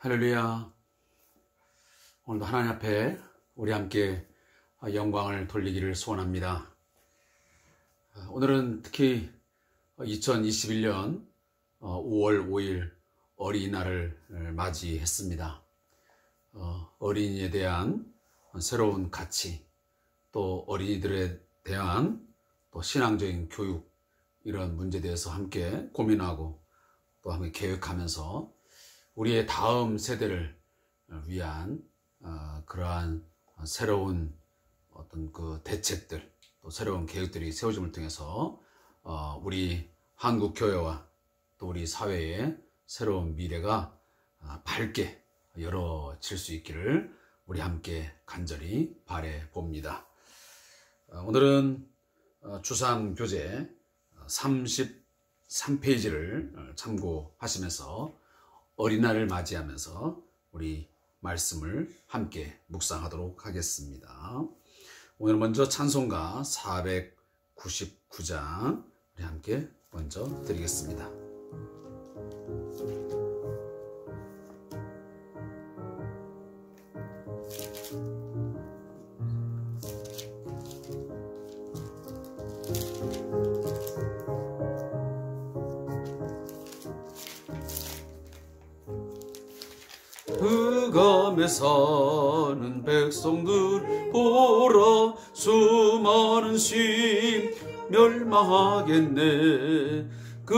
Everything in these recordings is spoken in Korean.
할렐루야. 오늘도 하나님 앞에 우리 함께 영광을 돌리기를 소원합니다. 오늘은 특히 2021년 5월 5일 어린이날을 맞이했습니다. 어린이에 대한 새로운 가치, 또 어린이들에 대한 또 신앙적인 교육, 이런 문제에 대해서 함께 고민하고 또 함께 계획하면서 우리의 다음 세대를 위한 그러한 새로운 어떤 그 대책들, 또 새로운 계획들이 세워짐을 통해서 우리 한국 교회와 또 우리 사회의 새로운 미래가 밝게 열어질 수 있기를 우리 함께 간절히 바래 봅니다. 오늘은 주상교재 33페이지를 참고하시면서 어린이날을 맞이하면서 우리 말씀을 함께 묵상하도록 하겠습니다. 오늘 먼저 찬송가 499장 우리 함께 먼저 드리겠습니다. 흑암에 사는 백성들 보라, 수많은 심 멸망하겠네. 그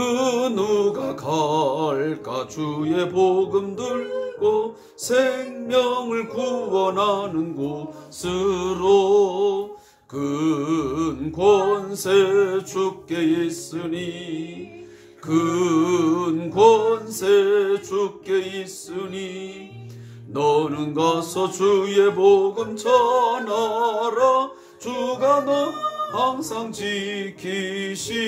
누가 갈까? 주의 복음 들고 생명을 구원하는 곳으로. 큰 권세 주께 있으니, 큰 권세 주께 있으니, 너는 가서 주의 복음 전하라. 주가 너 항상 지키시라.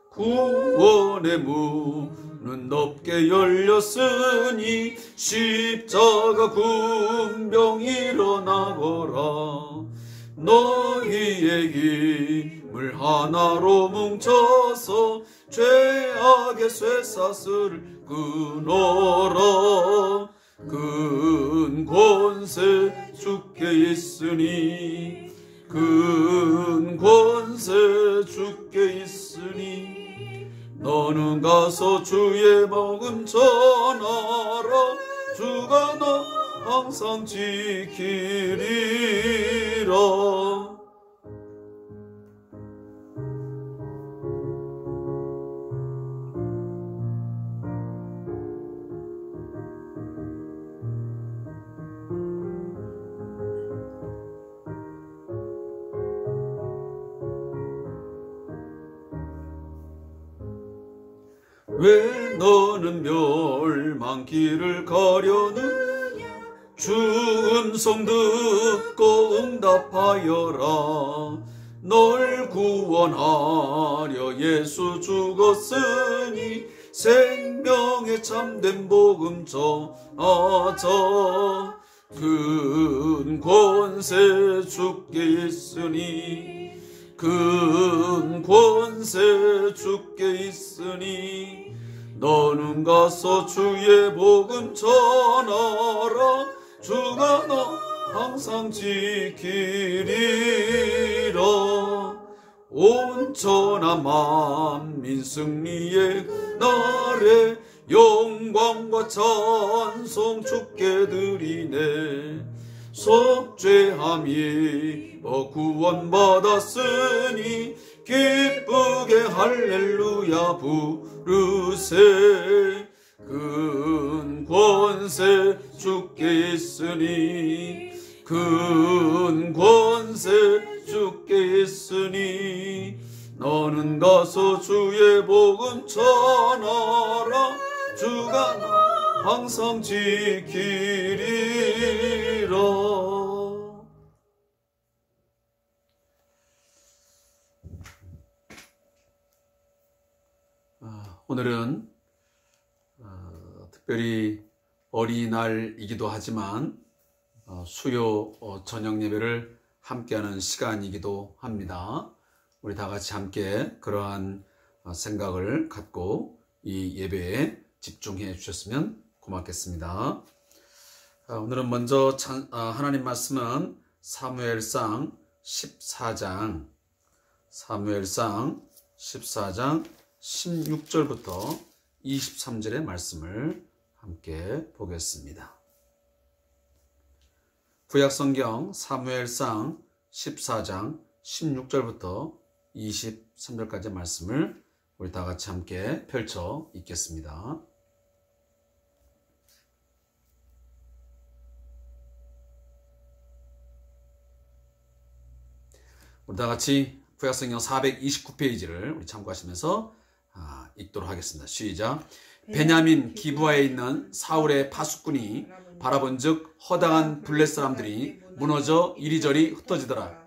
구원의 문은 넓게 열렸으니, 십자가 군병 일어나거라. 너희의 힘을 하나로 뭉쳐서 죄악의 쇠사슬을 끊어라. 큰 권세 주께 있으니, 큰 권세 주께 있으니, 너는 가서 주의 복음 전하라. 주가 너 항상 지키리라. 왜 너는 멸망길을 가려느냐? 주 음성 듣고 응답하여라. 널 구원하려 예수 죽었으니, 생명의 참된 복음 전하자. 큰 권세 주께 있으니, 큰 권세 주께 있으니, 너는 가서 주의 복음 전하라. 주가 너 항상 지키리라. 온전한 만민 승리의 날에 영광과 찬송 주께 드리네. 속죄함이 구원받았으니, 기쁘게 할렐루야 부르세. 큰 권세 주께 있으니, 큰 권세 주께 있으니, 너는 가서 주의 복음 전하라. 주가 너 항상 지키리라. 오늘은 특별히 어린이날이기도 하지만 수요 저녁 예배를 함께하는 시간이기도 합니다. 우리 다 같이 함께 그러한 생각을 갖고 이 예배에 집중해 주셨으면 고맙겠습니다. 오늘은 먼저 하나님 말씀은 사무엘상 14장 16절부터 23절의 말씀을 함께 보겠습니다. 구약성경 사무엘상 14장 16절부터 23절까지의 말씀을 우리 다 같이 함께 펼쳐 읽겠습니다. 우리 다 같이 구약성경 429페이지를 우리 참고하시면서 읽도록 하겠습니다. 시작. 베냐민 기브아에 있는 사울의 파수꾼이 바라본즉 허당한 블렛 사람들이 무너져 이리저리 흩어지더라.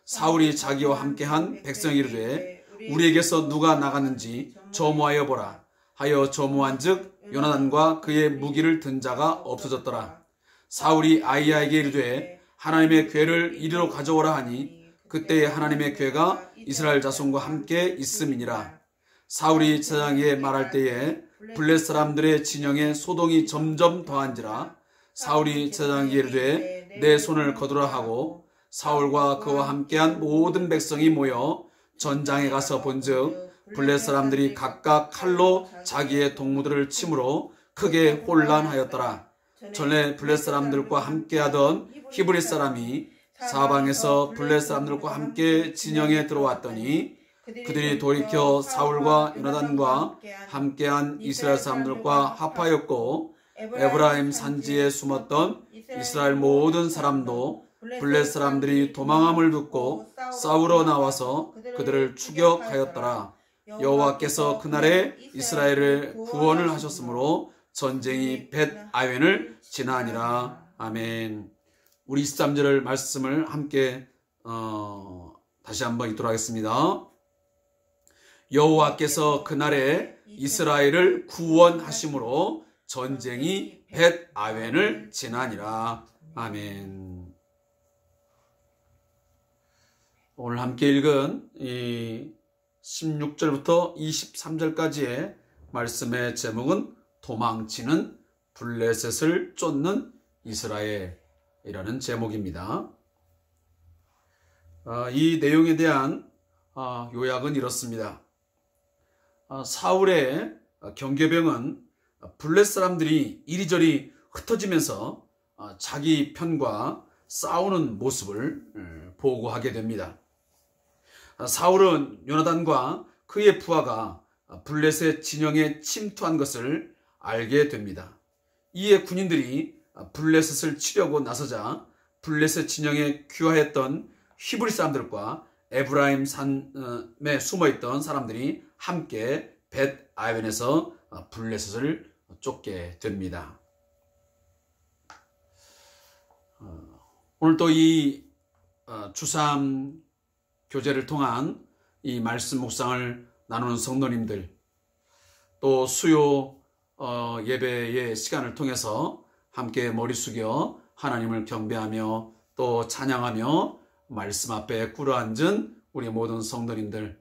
사울이 자기와 함께한 백성이 이르되 우리에게서 누가 나갔는지 조모하여 보라 하여 조모한즉 요나단과 그의 무기를 든 자가 없어졌더라. 사울이 아히야에게 이르되 하나님의 궤를 이리로 가져오라 하니 그때에 하나님의 궤가 이스라엘 자손과 함께 있음이니라. 사울이 제사장에게 말할 때에 블렛 사람들의 진영에 소동이 점점 더한지라. 사울이 제사장에게 이르되 내 손을 거두라 하고 사울과 그와 함께한 모든 백성이 모여 전장에 가서 본즉 블렛 사람들이 각각 칼로 자기의 동무들을 치므로 크게 혼란하였더라. 전에 블렛 사람들과 함께하던 히브리 사람이 사방에서 블렛 사람들과 함께 진영에 들어왔더니 그들이 돌이켜 사울과 요나단과 함께한 이스라엘 사람들과 합하였고 에브라임 산지에 숨었던 이스라엘 모든 사람도 블렛 사람들이 도망함을 듣고 싸우러 나와서 그들을 추격하였더라. 여호와께서 그날에 이스라엘을 구원을 하셨으므로 전쟁이 벳 아웬을 지나니라. 아멘. 우리 23절 말씀을 함께 다시 한번 읽도록 하겠습니다. 여호와께서 그날에 이스라엘을 구원하심으로 전쟁이 벳 아웬을 지나니라. 아멘. 오늘 함께 읽은 이 16절부터 23절까지의 말씀의 제목은 도망치는 블레셋을 쫓는 이스라엘이라는 제목입니다. 이 내용에 대한 요약은 이렇습니다. 사울의 경계병은 블렛 사람들이 이리저리 흩어지면서 자기 편과 싸우는 모습을 보고하게 됩니다. 사울은 요나단과 그의 부하가 블렛의 진영에 침투한 것을 알게 됩니다. 이에 군인들이 블레셋을 치려고 나서자 블레셋 진영에 귀화했던 히브리 사람들과 에브라임 산에 숨어있던 사람들이 함께 벳 아웬에서 블레셋을 쫓게 됩니다. 오늘 또 이 주삼 교제를 통한 이 말씀 묵상을 나누는 성도님들, 또 수요 예배의 시간을 통해서 함께 머리 숙여 하나님을 경배하며 또 찬양하며 말씀 앞에 꿇어앉은 우리 모든 성도님들,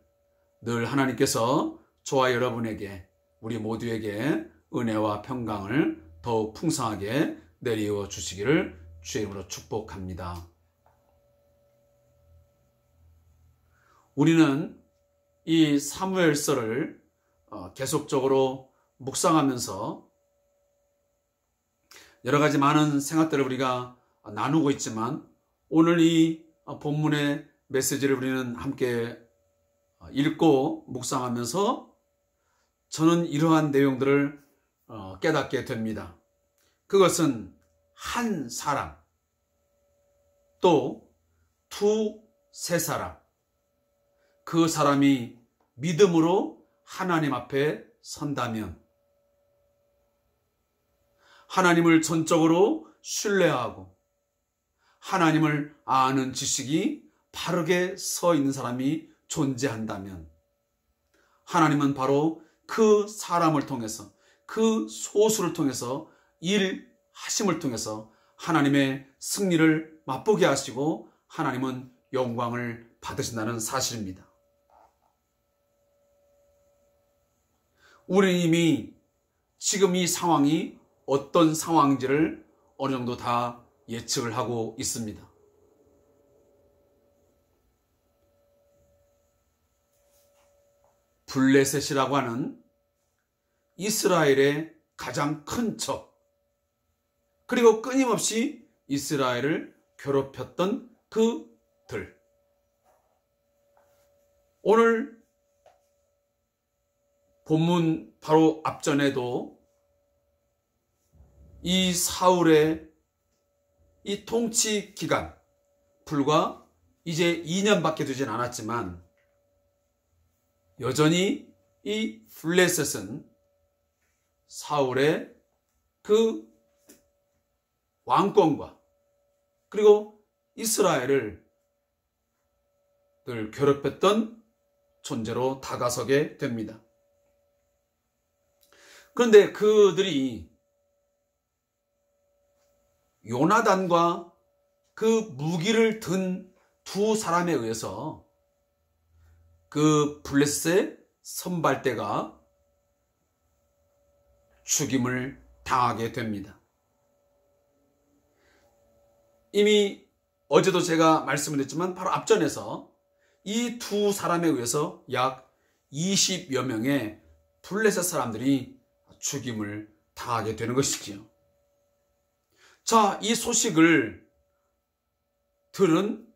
늘 하나님께서 저와 여러분에게, 우리 모두에게 은혜와 평강을 더욱 풍성하게 내리워 주시기를 주의 이름으로 축복합니다. 우리는 이 사무엘서를 계속적으로 묵상하면서 여러 가지 많은 생각들을 우리가 나누고 있지만, 오늘 이 본문의 메시지를 우리는 함께 읽고 묵상하면서 저는 이러한 내용들을 깨닫게 됩니다. 그것은 한 사람, 또 두세 사람, 그 사람이 믿음으로 하나님 앞에 선다면, 하나님을 전적으로 신뢰하고 하나님을 아는 지식이 바르게 서 있는 사람이 존재한다면, 하나님은 바로 그 사람을 통해서, 그 소수를 통해서, 일하심을 통해서 하나님의 승리를 맛보게 하시고 하나님은 영광을 받으신다는 사실입니다. 우리는 이미 지금 이 상황이 어떤 상황인지를 어느 정도 다 예측을 하고 있습니다. 블레셋이라고 하는 이스라엘의 가장 큰 적, 그리고 끊임없이 이스라엘을 괴롭혔던 그들. 오늘 본문 바로 앞전에도 이 사울의 이 통치 기간, 불과 이제 2년밖에 되진 않았지만 여전히 이 블레셋은 사울의 그 왕권과 그리고 이스라엘을 늘 괴롭혔던 존재로 다가서게 됩니다. 그런데 그들이 요나단과 그 무기를 든 두 사람에 의해서 그 블레셋의 선발대가 죽임을 당하게 됩니다. 이미 어제도 제가 말씀을 했지만 바로 앞전에서 이 두 사람에 의해서 약 20여 명의 블레셋 사람들이 죽임을 당하게 되는 것이지요. 자, 이 소식을 들은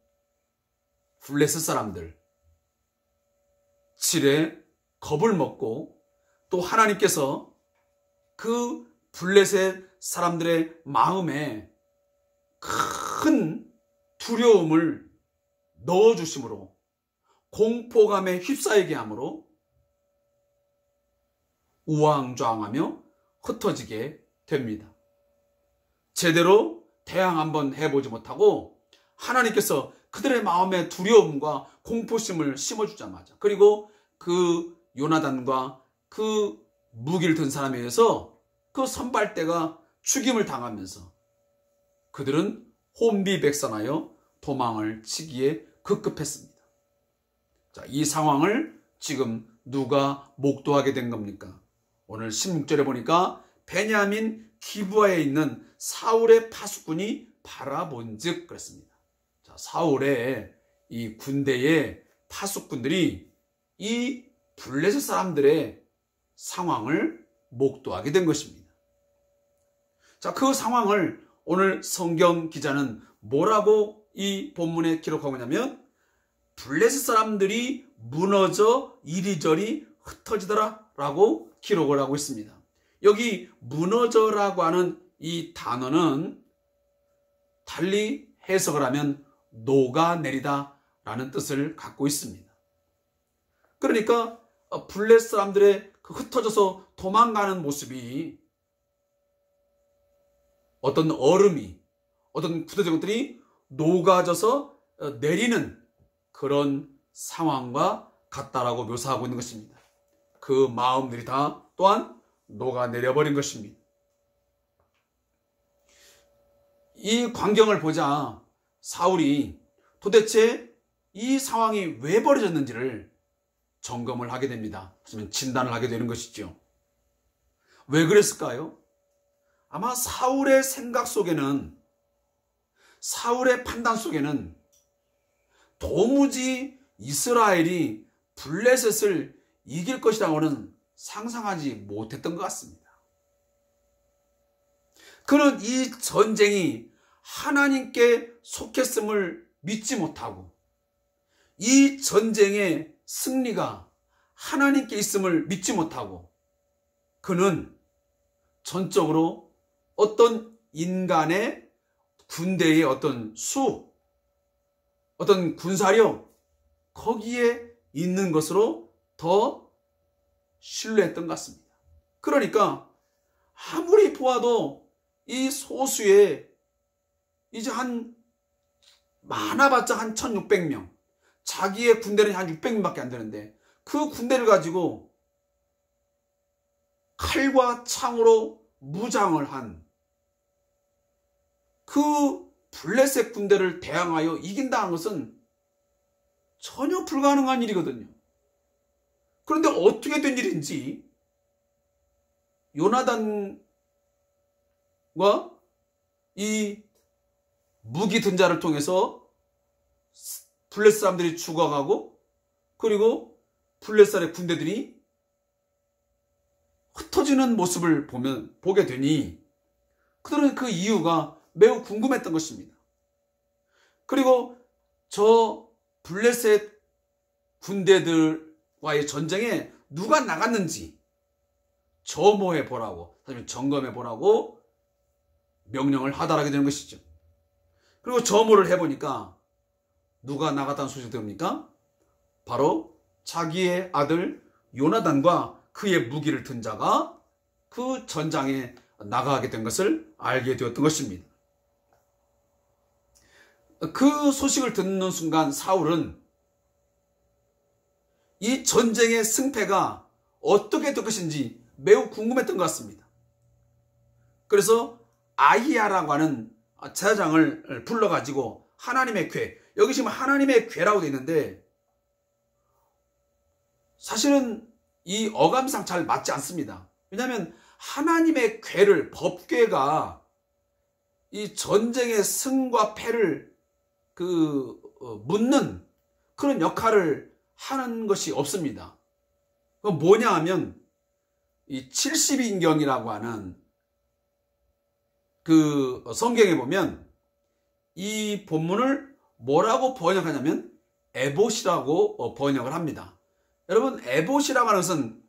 블레셋 사람들, 질에 겁을 먹고 또 하나님께서 그 블레셋 사람들의 마음에 큰 두려움을 넣어주심으로 공포감에 휩싸이게 함으로 우왕좌왕하며 흩어지게 됩니다. 제대로 대항 한번 해보지 못하고 하나님께서 그들의 마음에 두려움과 공포심을 심어주자마자, 그리고 그 요나단과 그 무기를 든 사람에 의해서 그 선발대가 죽임을 당하면서 그들은 혼비백산하여 도망을 치기에 급급했습니다. 자, 이 상황을 지금 누가 목도하게 된 겁니까? 오늘 16절에 보니까 베냐민 기브아에 있는 사울의 파수꾼이 바라본즉 그랬습니다. 자, 사울의 이 군대의 파수꾼들이 이 블레셋 사람들의 상황을 목도하게 된 것입니다. 자, 그 상황을 오늘 성경 기자는 뭐라고 이 본문에 기록하고 있냐면 블레셋 사람들이 무너져 이리저리 흩어지더라 라고 기록을 하고 있습니다. 여기 무너져라고 하는 이 단어는 달리 해석을 하면 녹아내리다 라는 뜻을 갖고 있습니다. 그러니까 블레셋 사람들의 그 흩어져서 도망가는 모습이 어떤 얼음이, 어떤 굳어진 것들이 녹아져서 내리는 그런 상황과 같다라고 묘사하고 있는 것입니다. 그 마음들이 다 또한 녹아내려버린 것입니다. 이 광경을 보자 사울이 도대체 이 상황이 왜 벌어졌는지를 점검을 하게 됩니다. 그러면 진단을 하게 되는 것이죠. 왜 그랬을까요? 아마 사울의 생각 속에는, 사울의 판단 속에는 도무지 이스라엘이 블레셋을 이길 것이라고는 상상하지 못했던 것 같습니다. 그는 이 전쟁이 하나님께 속했음을 믿지 못하고 이 전쟁의 승리가 하나님께 있음을 믿지 못하고 그는 전적으로 어떤 인간의 군대의 어떤 수, 어떤 군사력 거기에 있는 것으로 더 신뢰했던 것 같습니다. 그러니까 아무리 보아도 이 소수의 이제 많아봤자 한 1600명, 자기의 군대는 한 600명밖에 안 되는데 그 군대를 가지고 칼과 창으로 무장을 한 그 블레셋 군대를 대항하여 이긴다는 것은 전혀 불가능한 일이거든요. 그런데 어떻게 된 일인지 요나단과 이 무기 든 자를 통해서 블레셋 사람들이 죽어가고, 그리고 블레셋의 군대들이 흩어지는 모습을 보게 되니 그들은 그 이유가 매우 궁금했던 것입니다. 그리고 저 블레셋 군대들과의 전쟁에 누가 나갔는지 점호해 보라고, 사실 점검해 보라고 명령을 하달하게 되는 것이죠. 그리고 점호를 해보니까 누가 나갔다는 소식이 들립니까? 바로 자기의 아들 요나단과 그의 무기를 든 자가 그 전장에 나가게 된 것을 알게 되었던 것입니다. 그 소식을 듣는 순간 사울은 이 전쟁의 승패가 어떻게 될 것인지 매우 궁금했던 것 같습니다. 그래서 아히야라고 하는 제사장을 불러가지고 하나님의 궤, 여기 지금 하나님의 궤라고 되어 있는데 사실은 이 어감상 잘 맞지 않습니다. 왜냐하면 하나님의 궤를, 법궤가 이 전쟁의 승과 패를 묻는 그런 역할을 하는 것이 없습니다. 그건 뭐냐 하면 이 70인경이라고 하는 그 성경에 보면 이 본문을 뭐라고 번역하냐면 에봇이라고 번역을 합니다. 여러분, 에봇이라고 하는 것은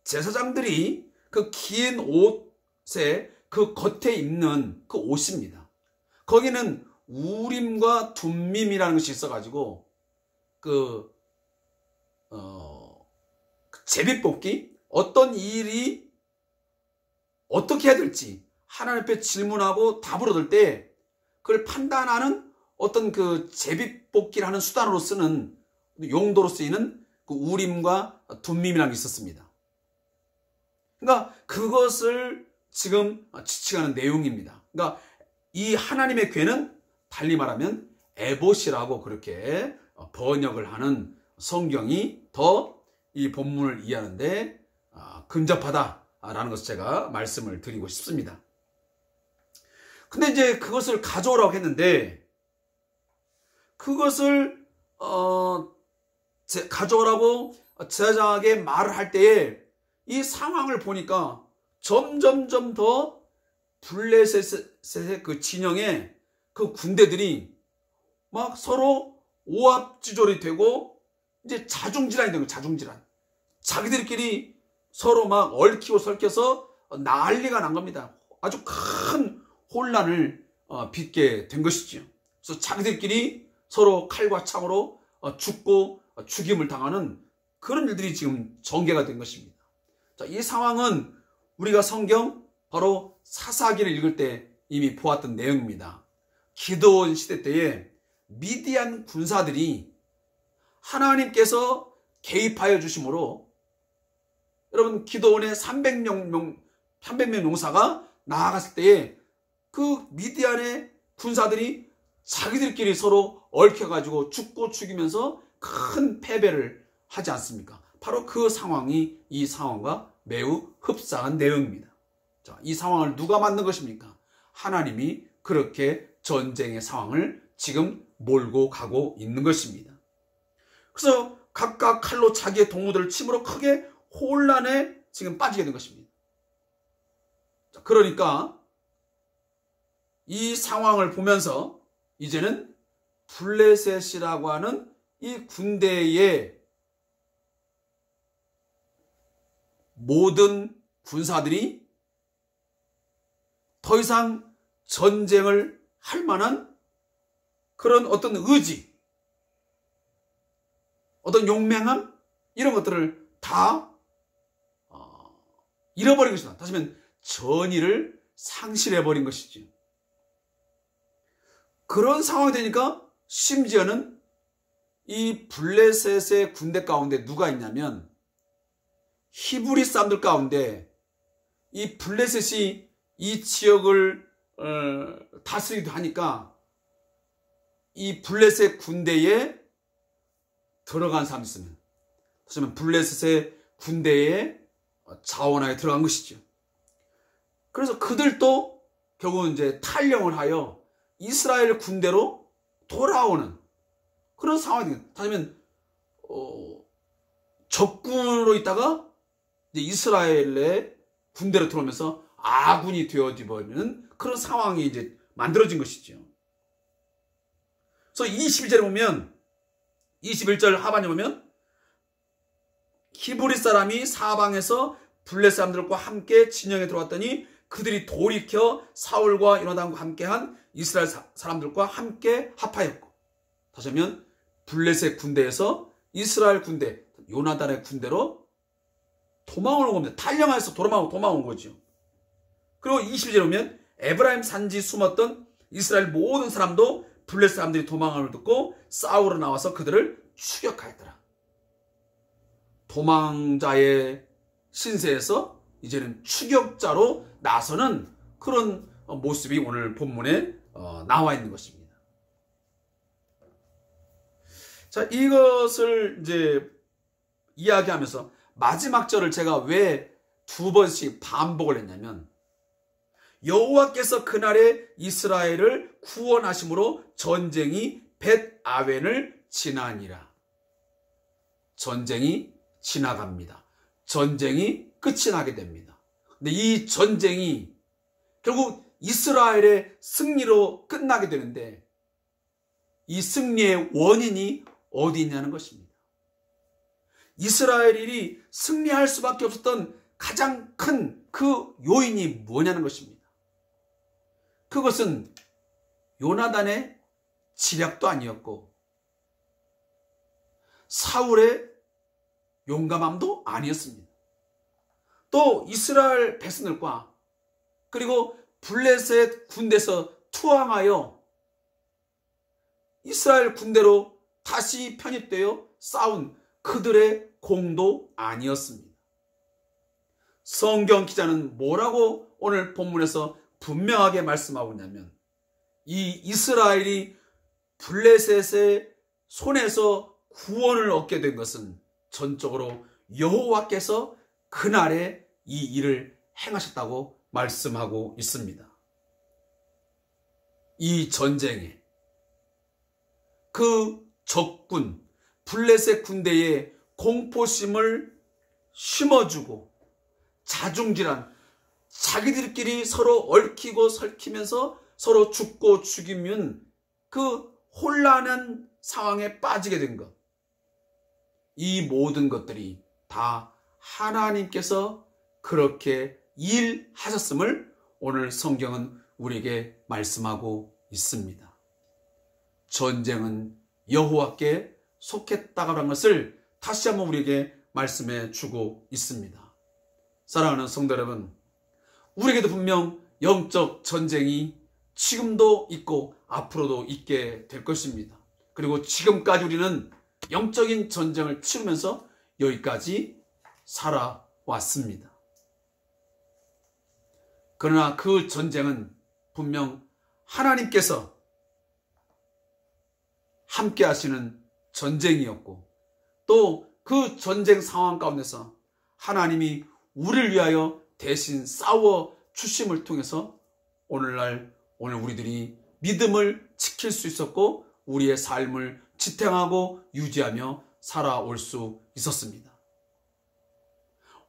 제사장들이 그 긴 옷에 그 겉에 입는 그 옷입니다. 거기는 우림과 둠밈이라는 것이 있어가지고 제비뽑기, 어떤 일이 어떻게 해야 될지 하나님 앞에 질문하고 답을 얻을 때 그걸 판단하는 어떤 그 제비뽑기를 하는 수단으로 쓰는 용도로 쓰이는 그 우림과 둠밈이라는 게 있었습니다. 그러니까 그것을 지금 지칭하는 내용입니다. 그러니까 이 하나님의 궤는 달리 말하면 에봇이라고 그렇게 번역을 하는 성경이 더 이 본문을 이해하는데 근접하다라는 것을 제가 말씀을 드리고 싶습니다. 근데 이제 그것을 가져오라고 했는데 그것을 가져오라고 제사장에게 말을 할 때에 이 상황을 보니까 점점점 더 블레셋의 그 진영에 그 군대들이 막 서로 오합지졸이 되고 이제 자중질환이 되는 거예요. 자중질환. 자기들끼리 서로 막 얽히고 설켜서 난리가 난 겁니다. 아주 큰 혼란을 빚게 된 것이죠. 그래서 자기들끼리 서로 칼과 창으로 죽고 죽임을 당하는 그런 일들이 지금 전개가 된 것입니다. 자, 이 상황은 우리가 성경 바로 사사기를 읽을 때 이미 보았던 내용입니다. 기드온 시대 때에 미디안 군사들이 하나님께서 개입하여 주심으로 여러분 기드온의 300명 용사가 나아갔을 때에 그 미디안의 군사들이 자기들끼리 서로 얽혀가지고 죽고 죽이면서 큰 패배를 하지 않습니까? 바로 그 상황이 이 상황과 매우 흡사한 내용입니다. 자, 이 상황을 누가 만든 것입니까? 하나님이 그렇게 전쟁의 상황을 지금 몰고 가고 있는 것입니다. 그래서 각각 칼로 자기의 동무들을 침으로 크게 혼란에 지금 빠지게 된 것입니다. 자, 그러니까 이 상황을 보면서 이제는 블레셋이라고 하는 이 군대의 모든 군사들이 더 이상 전쟁을 할 만한 그런 어떤 의지, 어떤 용맹함, 이런 것들을 다 잃어버린 것이다. 다시 말하면 전의를 상실해버린 것이죠. 그런 상황이 되니까 심지어는 이 블레셋의 군대 가운데 누가 있냐면 히브리 사람들 가운데 이 블레셋이 이 지역을 다스리기도 하니까 이 블레셋 군대에 들어간 사람이 있으면, 하지만 블레셋의 군대에 자원하에 들어간 것이죠. 그래서 그들도 결국은 이제 탈영을 하여 이스라엘 군대로 돌아오는 그런 상황이 됩니다. 다시면 적군으로 있다가 이제 이스라엘의 군대로 들어오면서 아군이 되어져 버리는 그런 상황이 이제 만들어진 것이죠. 그래서 21절에 보면 21절 하반에 보면 히브리 사람이 사방에서 블레셋 사람들과 함께 진영에 들어왔더니 그들이 돌이켜 사울과 요나단과 함께한 이스라엘 사람들과 함께 합하였고, 다시 하면 블레셋 군대에서 이스라엘 군대 요나단의 군대로 도망을 온 겁니다. 탈영하여서 도망온 거죠. 그리고 22절에 보면 에브라임 산지 숨었던 이스라엘 모든 사람도 블레셋 사람들이 도망함을 듣고 싸우러 나와서 그들을 추격하였더라. 도망자의 신세에서 이제는 추격자로 나서는 그런 모습이 오늘 본문에 나와 있는 것입니다. 자, 이것을 이제 이야기하면서 마지막 절을 제가 왜 두 번씩 반복을 했냐면, 여호와께서 그날에 이스라엘을 구원하심으로 전쟁이 벳아웬을 지나니라. 전쟁이 지나갑니다. 전쟁이 끝이 나게 됩니다. 근데 이 전쟁이 결국 이스라엘의 승리로 끝나게 되는데, 이 승리의 원인이 어디 있냐는 것입니다. 이스라엘이 승리할 수밖에 없었던 가장 큰 그 요인이 뭐냐는 것입니다. 그것은 요나단의 지략도 아니었고 사울의 용감함도 아니었습니다. 또 이스라엘 백성들과 그리고 블레셋 군대에서 투항하여 이스라엘 군대로 다시 편입되어 싸운 그들의 공도 아니었습니다. 성경 기자는 뭐라고 오늘 본문에서 분명하게 말씀하고 있냐면, 이 이스라엘이 블레셋의 손에서 구원을 얻게 된 것은 전적으로 여호와께서 그날에 이 일을 행하셨다고 말씀하고 있습니다. 이 전쟁에 그 적군 블레셋 군대의 공포심을 심어주고 자중질환, 자기들끼리 서로 얽히고 설키면서 서로 죽고 죽이면 그 혼란한 상황에 빠지게 된 것, 이 모든 것들이 다 하나님께서 그렇게 일하셨음을 오늘 성경은 우리에게 말씀하고 있습니다. 전쟁은 여호와께 속했다라는 것을 다시 한번 우리에게 말씀해 주고 있습니다. 사랑하는 성도 여러분, 우리에게도 분명 영적 전쟁이 지금도 있고 앞으로도 있게 될 것입니다. 그리고 지금까지 우리는 영적인 전쟁을 치르면서 여기까지 살아왔습니다. 그러나 그 전쟁은 분명 하나님께서 함께 하시는 전쟁이었고, 또 그 전쟁 상황 가운데서 하나님이 우리를 위하여 대신 싸워 주심을 통해서 오늘 우리들이 믿음을 지킬 수 있었고 우리의 삶을 지탱하고 유지하며 살아올 수 있었습니다.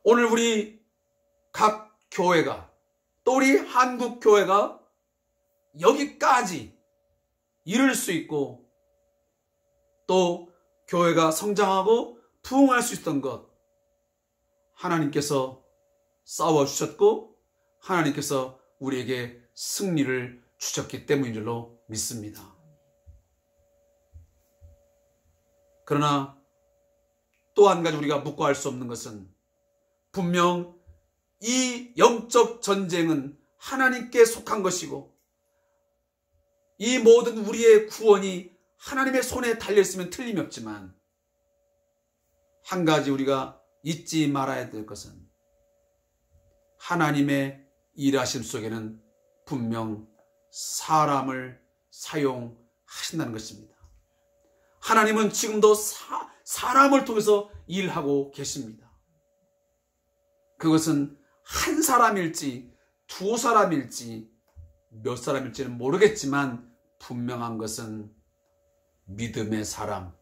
오늘 우리 각 교회가, 또 우리 한국 교회가 여기까지 이룰 수 있고 또 교회가 성장하고 부흥할 수 있었던 것, 하나님께서 싸워주셨고 하나님께서 우리에게 승리를 주셨기 때문인 줄로 믿습니다. 그러나 또 한 가지 우리가 묵과할 수 없는 것은, 분명 이 영적 전쟁은 하나님께 속한 것이고 이 모든 우리의 구원이 하나님의 손에 달려있으면 틀림이 없지만, 한 가지 우리가 잊지 말아야 될 것은 하나님의 일하심 속에는 분명 사람을 사용하신다는 것입니다. 하나님은 지금도 사람을 통해서 일하고 계십니다. 그것은 한 사람일지 두 사람일지 몇 사람일지는 모르겠지만 분명한 것은 믿음의 사람,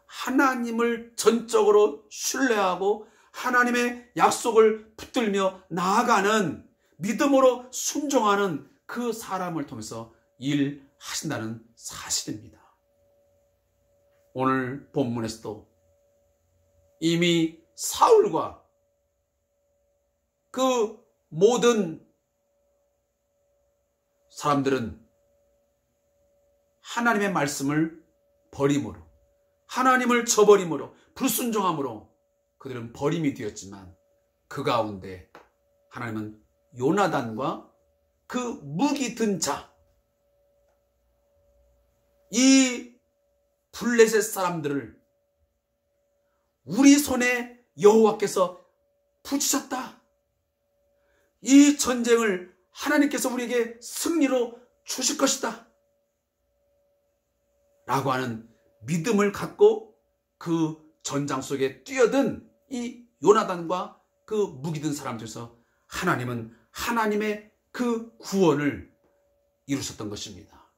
하나님을 전적으로 신뢰하고 하나님의 약속을 붙들며 나아가는, 믿음으로 순종하는 그 사람을 통해서 일하신다는 사실입니다. 오늘 본문에서도 이미 사울과 그 모든 사람들은 하나님의 말씀을 버림으로, 하나님을 저버림으로, 불순종함으로 그들은 버림이 되었지만 그 가운데 하나님은 요나단과 그 무기 든 자, 이 블레셋 사람들을 우리 손에 여호와께서 붙이셨다. 이 전쟁을 하나님께서 우리에게 승리로 주실 것이다 라고 하는 믿음을 갖고 그 전장 속에 뛰어든 이 요나단과 그 무기 든 사람들에서 하나님은 하나님의 그 구원을 이루셨던 것입니다.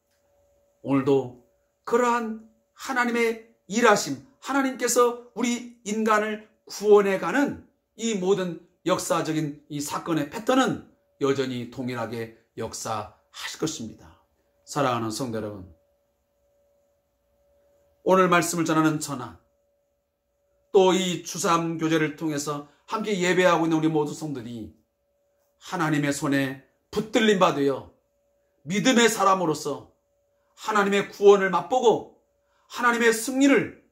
오늘도 그러한 하나님의 일하심, 하나님께서 우리 인간을 구원해가는 이 모든 역사적인 이 사건의 패턴은 여전히 동일하게 역사하실 것입니다. 사랑하는 성도 여러분, 오늘 말씀을 전하는 저나 또 이 주삼 교제를 통해서 함께 예배하고 있는 우리 모든 성들이 하나님의 손에 붙들림 받으여 믿음의 사람으로서 하나님의 구원을 맛보고 하나님의 승리를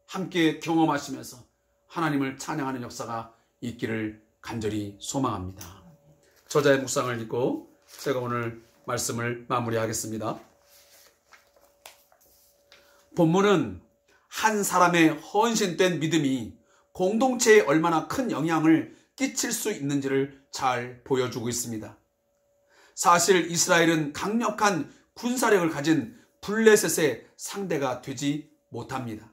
함께 경험하시면서 하나님을 찬양하는 역사가 있기를 간절히 소망합니다. 저자의 묵상을 읽고 제가 오늘 말씀을 마무리하겠습니다. 본문은 한 사람의 헌신된 믿음이 공동체에 얼마나 큰 영향을 끼칠 수 있는지를 잘 보여주고 있습니다. 사실 이스라엘은 강력한 군사력을 가진 블레셋의 상대가 되지 못합니다.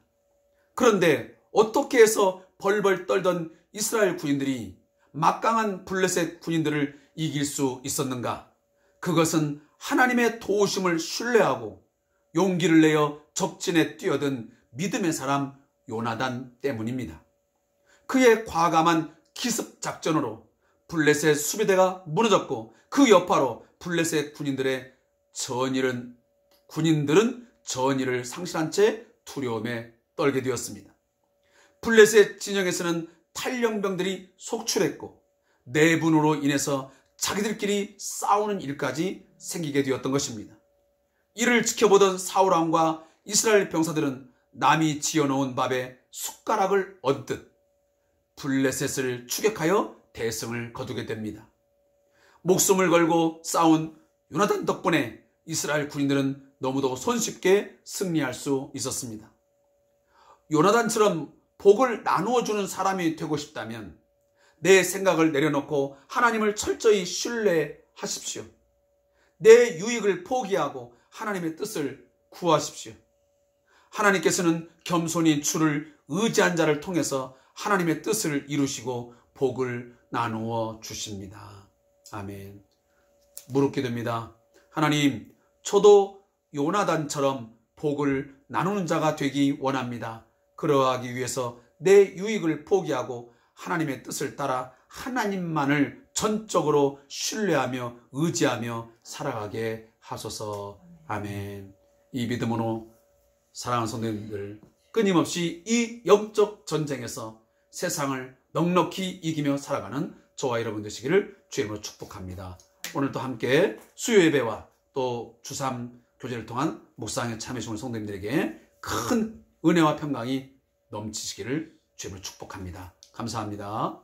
그런데 어떻게 해서 벌벌 떨던 이스라엘 군인들이 막강한 블레셋 군인들을 이길 수 있었는가? 그것은 하나님의 도우심을 신뢰하고 용기를 내어 적진에 뛰어든 믿음의 사람 요나단 때문입니다. 그의 과감한 기습 작전으로 블레셋 수비대가 무너졌고 그 여파로 블레셋 군인들은 전의를 상실한 채 두려움에 떨게 되었습니다. 블레셋 진영에서는 탈영병들이 속출했고 내분으로 인해서 자기들끼리 싸우는 일까지 생기게 되었던 것입니다. 이를 지켜보던 사울왕과 이스라엘 병사들은 남이 지어놓은 밥에 숟가락을 얹듯 블레셋을 추격하여 대승을 거두게 됩니다. 목숨을 걸고 싸운 요나단 덕분에 이스라엘 군인들은 너무도 손쉽게 승리할 수 있었습니다. 요나단처럼 복을 나누어주는 사람이 되고 싶다면 내 생각을 내려놓고 하나님을 철저히 신뢰하십시오. 내 유익을 포기하고 하나님의 뜻을 구하십시오. 하나님께서는 겸손히 주를 의지한 자를 통해서 하나님의 뜻을 이루시고 복을 나누어 주십니다. 아멘. 무릎 기도입니다. 하나님, 저도 요나단처럼 복을 나누는 자가 되기 원합니다. 그러하기 위해서 내 유익을 포기하고 하나님의 뜻을 따라 하나님만을 전적으로 신뢰하며 의지하며 살아가게 하소서. 아멘. 이 믿음으로 사랑하는 성도님들, 끊임없이 이 영적 전쟁에서 세상을 넉넉히 이기며 살아가는 저와 여러분 되시기를 주님으로 축복합니다. 오늘도 함께 수요 예배와 또 주삼 교제를 통한 묵상에 참여해주신 우리 성도님들에게 큰 은혜와 평강이 넘치시기를 주님으로 축복합니다. 감사합니다.